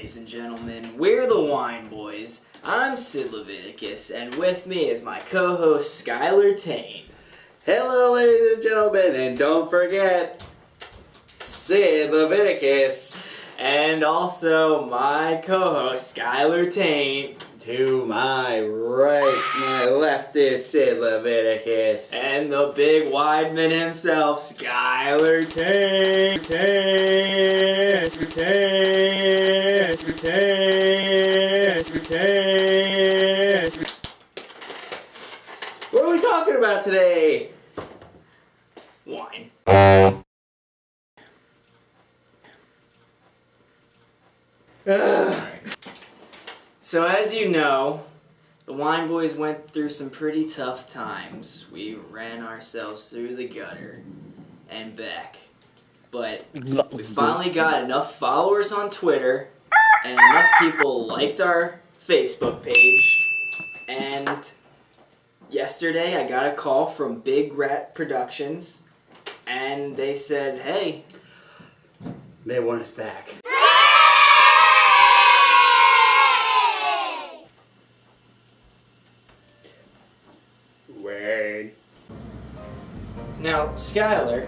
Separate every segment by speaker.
Speaker 1: ladies and gentlemen. We're the Wine Boys. I'm Sid Leviticus, and with me is my co-host Skylar Tane.
Speaker 2: Hello, ladies and gentlemen, and don't forget, Sid Leviticus.
Speaker 1: And also my co-host Skylar Tane.
Speaker 2: To my right, my left is Sid Leviticus.
Speaker 1: And the big wide man himself, Skylar Tane.
Speaker 2: What are we talking about today?
Speaker 1: Wine. So as you know, the Wine Boys went through some pretty tough times. We ran ourselves through the gutter and back. But we finally got enough followers on Twitter and enough people liked our Facebook page. And yesterday I got a call from Big Rat Productions and they said, hey,
Speaker 2: they want us back. Word.
Speaker 1: Now, Skylar,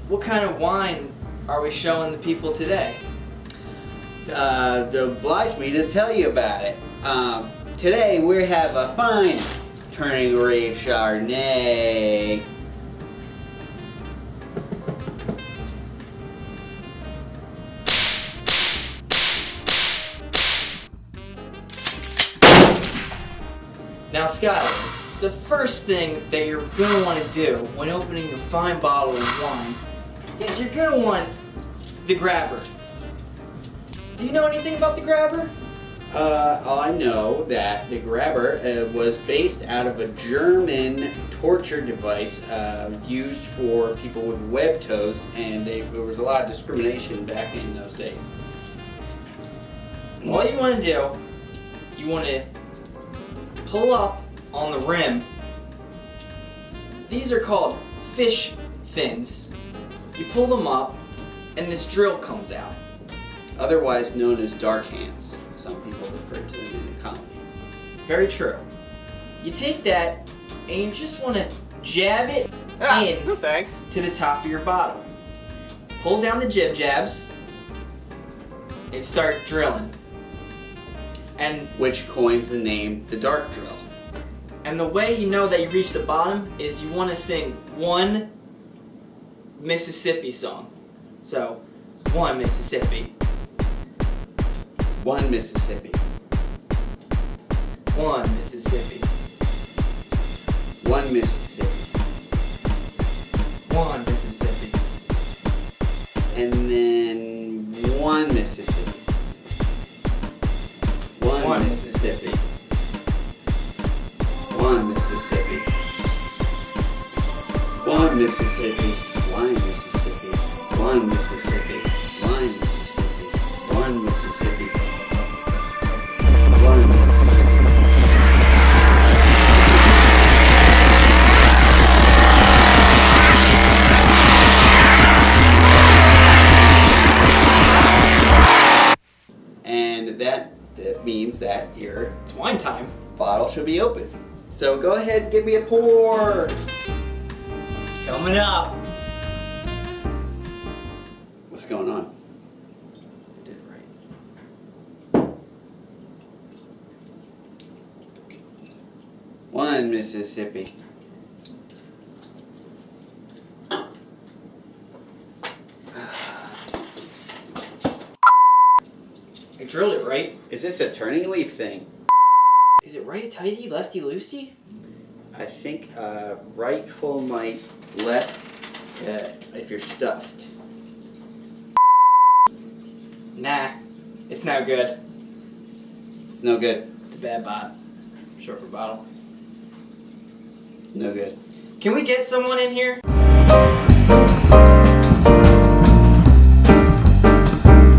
Speaker 1: what kind of wine are we showing the people today?
Speaker 2: To oblige me to tell you about it. Today we have a fine Turning Grape Chardonnay.
Speaker 1: Now, Skylar, the first thing that you're going to want to do when opening a fine bottle of wine is you're going to want the grabber. Do you know anything about the grabber?
Speaker 2: I know that the grabber was based out of a German torture device used for people with webbed toes, and there was a lot of discrimination back in those days.
Speaker 1: All you want to do, you want to pull up on the rim. These are called fish fins. You pull them up, and this drill comes out.
Speaker 2: Otherwise known as dark hands. Some people refer to them in the colony.
Speaker 1: Very true. You take that, and you just want to jab it in
Speaker 2: no thanks.
Speaker 1: to the top of your bottle. Pull down the jib jabs, and start drilling. And
Speaker 2: Which coins the name the dark drill.
Speaker 1: And the way you know that you've reached the bottom is you want to sing one Mississippi song. So, one Mississippi.
Speaker 2: One Mississippi.
Speaker 1: One Mississippi.
Speaker 2: One Mississippi.
Speaker 1: One Mississippi.
Speaker 2: And then one Mississippi. One Mississippi. One Mississippi. One Mississippi. One Mississippi. One Mississippi. One Mississippi. One Mississippi. One Mississippi. And that means that your
Speaker 1: It's wine time.
Speaker 2: bottle should be open. So go ahead and give me a pour.
Speaker 1: Coming up.
Speaker 2: What's going on?
Speaker 1: I did it right.
Speaker 2: One Mississippi.
Speaker 1: I drilled it right.
Speaker 2: Is this a turning leaf thing?
Speaker 1: Is it righty-tighty, lefty-loosey?
Speaker 2: I think right full might, left if you're stuffed.
Speaker 1: Nah, it's no good.
Speaker 2: It's no good.
Speaker 1: It's a bad bot. Short for bottle.
Speaker 2: It's no good.
Speaker 1: Can we get someone in here?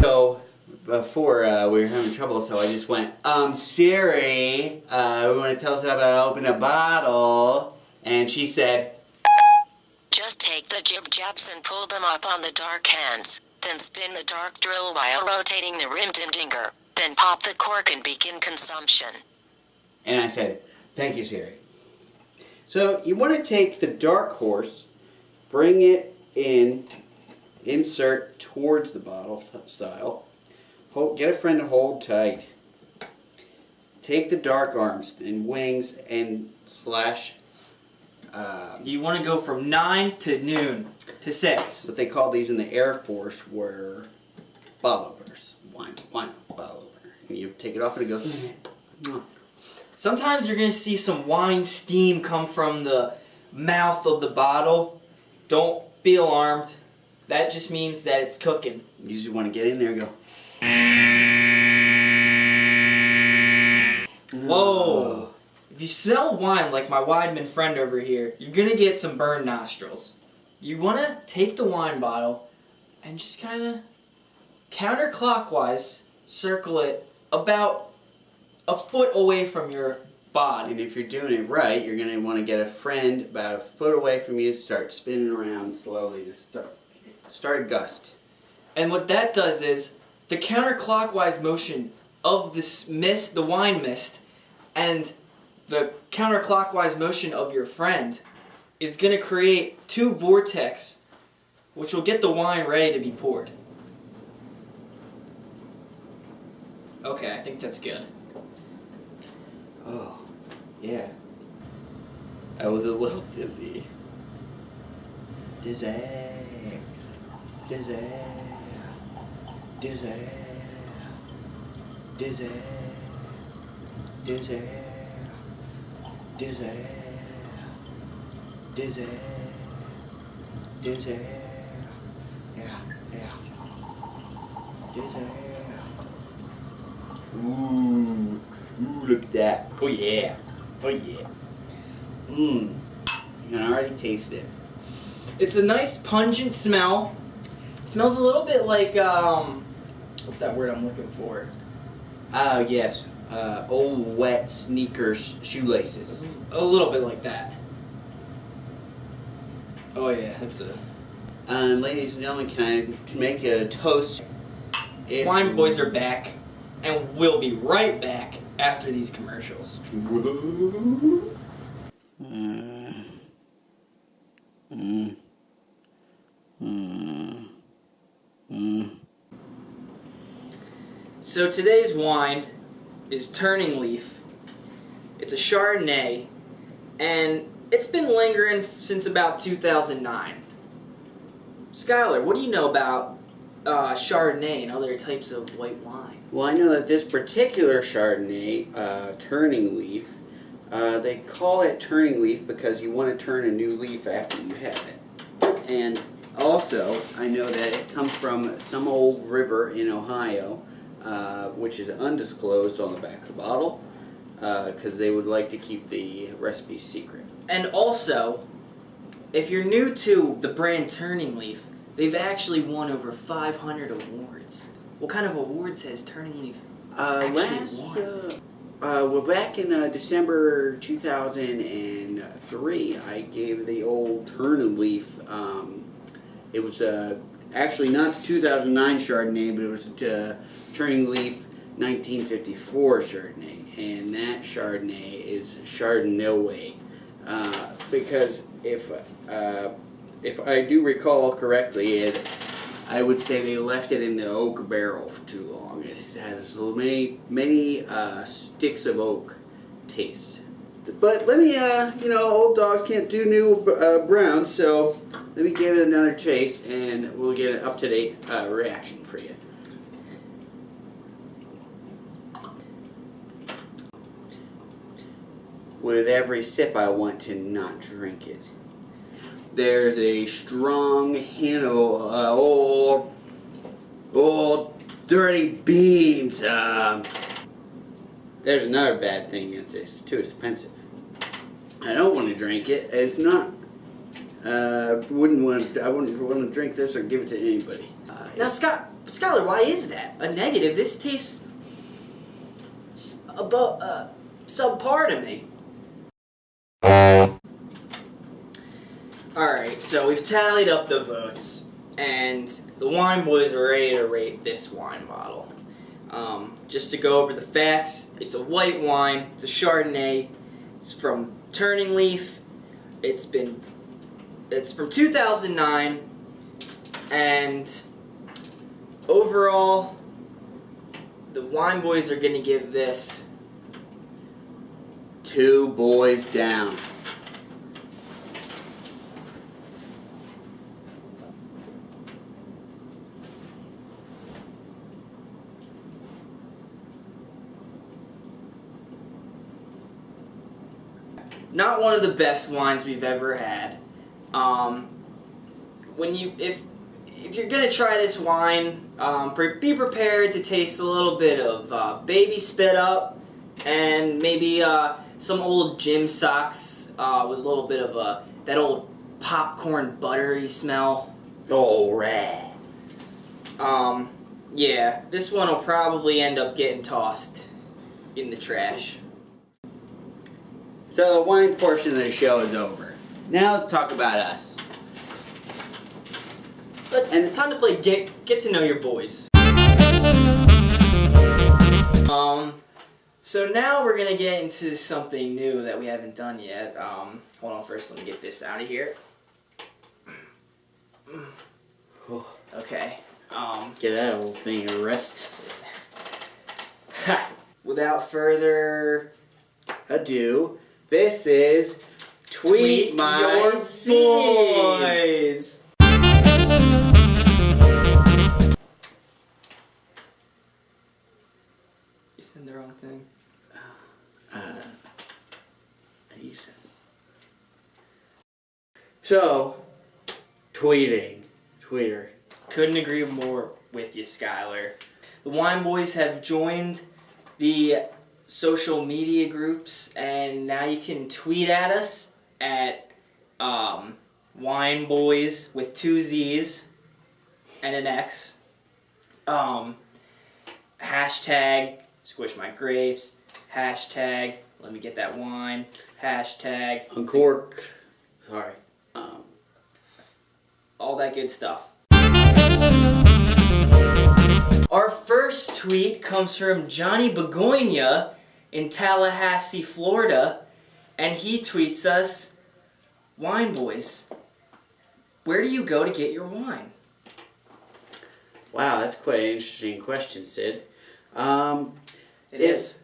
Speaker 2: So before we were having trouble, so I just went, Siri, we want to tell us how to open a bottle, and she said,
Speaker 3: Just take the jib jabs and pull them up on the dark hands. Then spin the dark drill while rotating the rim dinger. Then pop the cork and begin consumption.
Speaker 2: And I said, thank you, Siri. So you want to take the dark horse, bring it in, insert towards the bottle style, get a friend to hold tight, take the dark arms and wings and slash.
Speaker 1: You want to go from 9 to noon to 6.
Speaker 2: What they call these in the Air Force were bottle openers. Wine bottle opener. And you take it off and it goes.
Speaker 1: Sometimes you're going to see some wine steam come from the mouth of the bottle. Don't be alarmed. That just means that it's cooking.
Speaker 2: You just want to get in there and go.
Speaker 1: Whoa! If you smell wine like my Weidman friend over here, you're going to get some burned nostrils. You want to take the wine bottle and just kind of counterclockwise circle it about a foot away from your body.
Speaker 2: And if you're doing it right, you're going to want to get a friend about a foot away from you, start spinning around slowly to start a gust.
Speaker 1: And what that does is the counterclockwise motion of this mist, the wine mist, and the counterclockwise motion of your friend is going to create two vortex, which will get the wine ready to be poured. Okay, I think that's good.
Speaker 2: Oh, yeah. I was a little dizzy. Dizzy. Dizzy. Dizzy. Dizzy. Dizzy. Dizzy. Dizzy. Dizzy. Yeah, yeah. Dizzy. Ooh, look at that. Oh yeah. Oh yeah. You can already taste it.
Speaker 1: It's a nice pungent smell. It smells a little bit like, what's that word I'm looking for?
Speaker 2: Yes. Old wet sneakers, shoelaces.
Speaker 1: A little bit like that. Oh yeah, that's a...
Speaker 2: Ladies and gentlemen, can I make a toast?
Speaker 1: Wine Boys are back, and we'll be right back after these commercials. So today's wine is Turning Leaf. It's a Chardonnay, and it's been lingering since about 2009. Skylar, what do you know about Chardonnay and other types of white wine?
Speaker 2: Well, I know that this particular Chardonnay, Turning Leaf, they call it Turning Leaf because you want to turn a new leaf after you have it. And also, I know that it comes from some old river in Ohio, which is undisclosed on the back of the bottle, because they would like to keep the recipe secret.
Speaker 1: And also, if you're new to the brand Turning Leaf, they've actually won over 500 awards. What kind of awards has Turning Leaf actually won?
Speaker 2: Well, back in December 2003, I gave the old Turning Leaf, it was actually not the 2009 Chardonnay, but it was Turning Leaf 1954 Chardonnay, and that Chardonnay is Chardonnay. Because if I do recall correctly, I would say they left it in the oak barrel for too long. It has so many sticks of oak taste. But let me, old dogs can't do new browns, so let me give it another taste, and we'll get an up-to-date reaction for you. With every sip, I want to not drink it. There's a strong hint of old dirty beans. There's another bad thing. It's too expensive. I don't want to drink it. It's not. I wouldn't want to drink this or give it to anybody.
Speaker 1: Now, Skylar, why is that a negative? This tastes about subpar to me. Alright, so we've tallied up the votes, and the wine boys are ready to rate this wine bottle. Just to go over the facts, it's a white wine, it's a Chardonnay, it's from Turning Leaf, it's from 2009, and overall, the wine boys are going to give this
Speaker 2: 2 boys down.
Speaker 1: Not one of the best wines we've ever had. If you're gonna try this wine, be prepared to taste a little bit of baby spit up, and maybe some old gym socks with a little bit of that old popcorn buttery smell.
Speaker 2: Oh, rad.
Speaker 1: Yeah, this one will probably end up getting tossed in the trash.
Speaker 2: So the wine portion of the show is over. Now let's talk about us.
Speaker 1: It's time to play get to know your boys. So now we're gonna get into something new that we haven't done yet. Hold on, first let me get this out of here. Okay.
Speaker 2: Get that old thing a rest.
Speaker 1: Without further
Speaker 2: ado, this is Tweet My
Speaker 1: Your
Speaker 2: Seeds.
Speaker 1: Boys. You said the wrong thing.
Speaker 2: You said. So, tweeter.
Speaker 1: Couldn't agree more with you, Skylar. The Wine Boys have joined the social media groups, and now you can tweet at us at Wine Boys with 2 Z's and an X. Hashtag Squish My Grapes. Hashtag Let Me Get That Wine. Hashtag
Speaker 2: Uncork. Sorry.
Speaker 1: all that good stuff. Our first tweet comes from Johnny Begonia in Tallahassee, Florida, and he tweets us, "Wine Boys, where do you go to get your wine?"
Speaker 2: Wow, that's quite an interesting question, Sid.
Speaker 1: It is.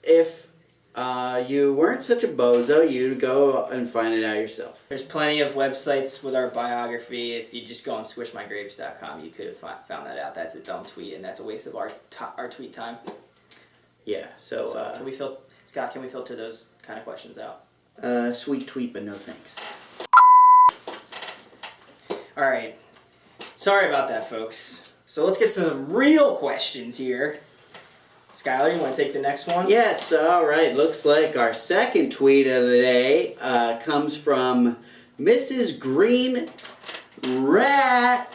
Speaker 2: If you weren't such a bozo, you'd go and find it out yourself.
Speaker 1: There's plenty of websites with our biography. If you just go on squishmygrapes.com, you could have found that out. That's a dumb tweet, and that's a waste of our tweet time.
Speaker 2: Yeah, so
Speaker 1: Scott, can we filter those kind of questions out?
Speaker 2: sweet tweet, but no thanks.
Speaker 1: All right. Sorry about that, folks. So let's get some real questions here. Skylar, you want to take the next one?
Speaker 2: Yes, alright. Looks like our second tweet of the day comes from Mrs. Green Rat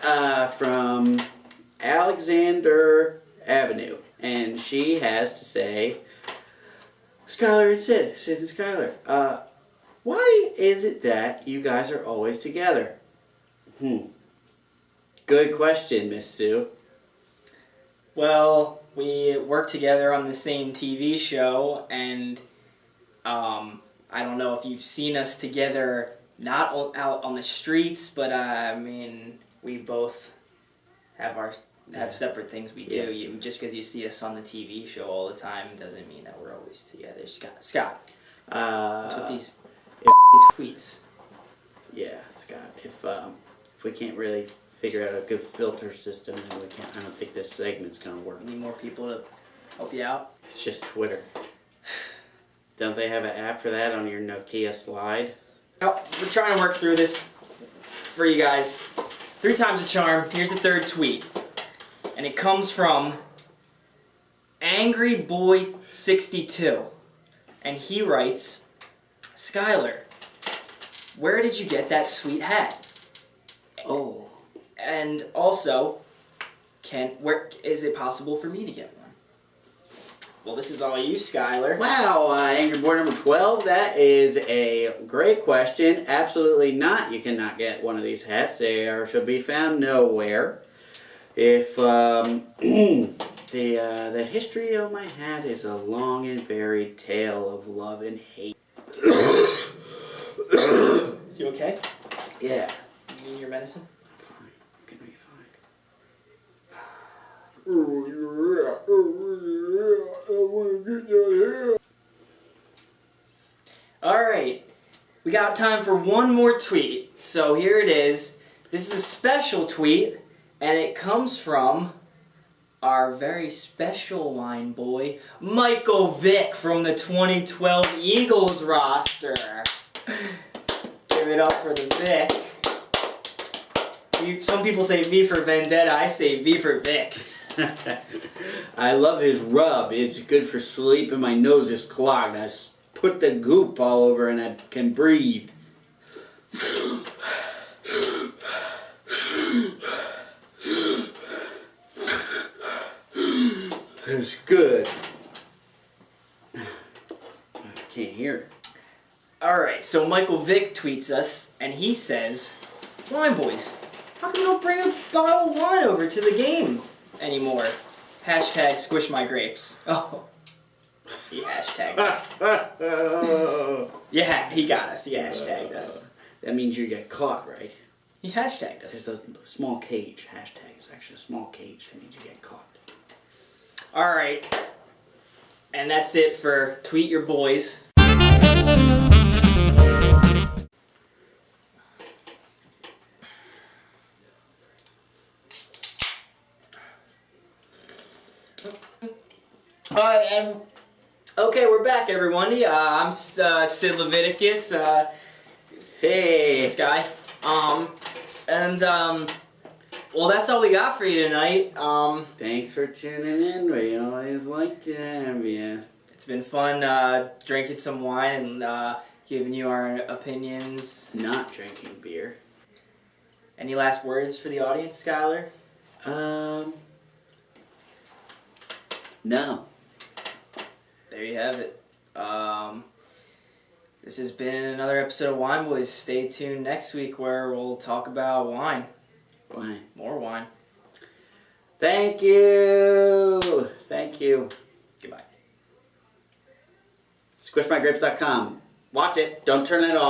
Speaker 2: from Alexander Avenue. And she has to say, Skylar and Sid and Skylar, why is it that you guys are always together? Good question, Miss Sue.
Speaker 1: Well, we work together on the same TV show, and I don't know if you've seen us together, not out on the streets, but I mean, we both have separate things we do.
Speaker 2: Yeah.
Speaker 1: Just because you see us on the TV show all the time doesn't mean that we're always together. Scott, what's with these tweets?
Speaker 2: Yeah, Scott. If we can't really figure out a good filter system, then I don't think this segment's gonna work.
Speaker 1: Need more people to help you out?
Speaker 2: It's just Twitter. Don't they have an app for that on your Nokia slide?
Speaker 1: Oh, we're trying to work through this for you guys. 3 times a charm. Here's the third tweet. And it comes from AngryBoy62. And he writes, "Skylar, where did you get that sweet hat?
Speaker 2: Oh.
Speaker 1: And also, is it possible for me to get one?" Well, this is all you, Skylar.
Speaker 2: Wow, Angry Boy number 12, that is a great question. Absolutely not. You cannot get one of these hats. They are to be found nowhere. If the history of my hat is a long and varied tale of love and hate.
Speaker 1: You okay?
Speaker 2: Yeah.
Speaker 1: You need your medicine?
Speaker 2: I'm fine. I'm gonna be fine.
Speaker 1: Alright, we got time for one more tweet. So here it is. This is a special tweet, and it comes from our very special wine boy, Michael Vick from the 2012 Eagles roster. Give it up for the Vic. Some people say V for Vendetta, I say V for Vic.
Speaker 2: I love his rub. It's good for sleep and my nose is clogged. I put the goop all over and I can breathe. It's good. I can't hear it.
Speaker 1: Alright, so Michael Vick tweets us, and he says, Wine boys, how come you don't bring a bottle of wine over to the game anymore? Hashtag squish my grapes. Oh. He hashtagged us. Yeah, he got us. He hashtagged us.
Speaker 2: That means you get caught, right?
Speaker 1: He hashtagged us.
Speaker 2: It's a small cage. Hashtag is actually a small cage. That means you get caught.
Speaker 1: Alright. And that's it for Tweet Your Boys. Alright, and okay, we're back, everyone. I'm Sid Leviticus.
Speaker 2: Hey!
Speaker 1: This guy. Well, that's all we got for you tonight.
Speaker 2: Thanks for tuning in. We always like to have you.
Speaker 1: It's been fun drinking some wine and giving you our opinions.
Speaker 2: Not drinking beer.
Speaker 1: Any last words for the audience, Skylar?
Speaker 2: No.
Speaker 1: There you have it. This has been another episode of Wine Boys. Stay tuned next week where we'll talk about wine.
Speaker 2: Wine.
Speaker 1: More wine.
Speaker 2: Thank you. Thank you.
Speaker 1: Goodbye.
Speaker 2: SquishMyGrapes.com. Watch it. Don't turn it off.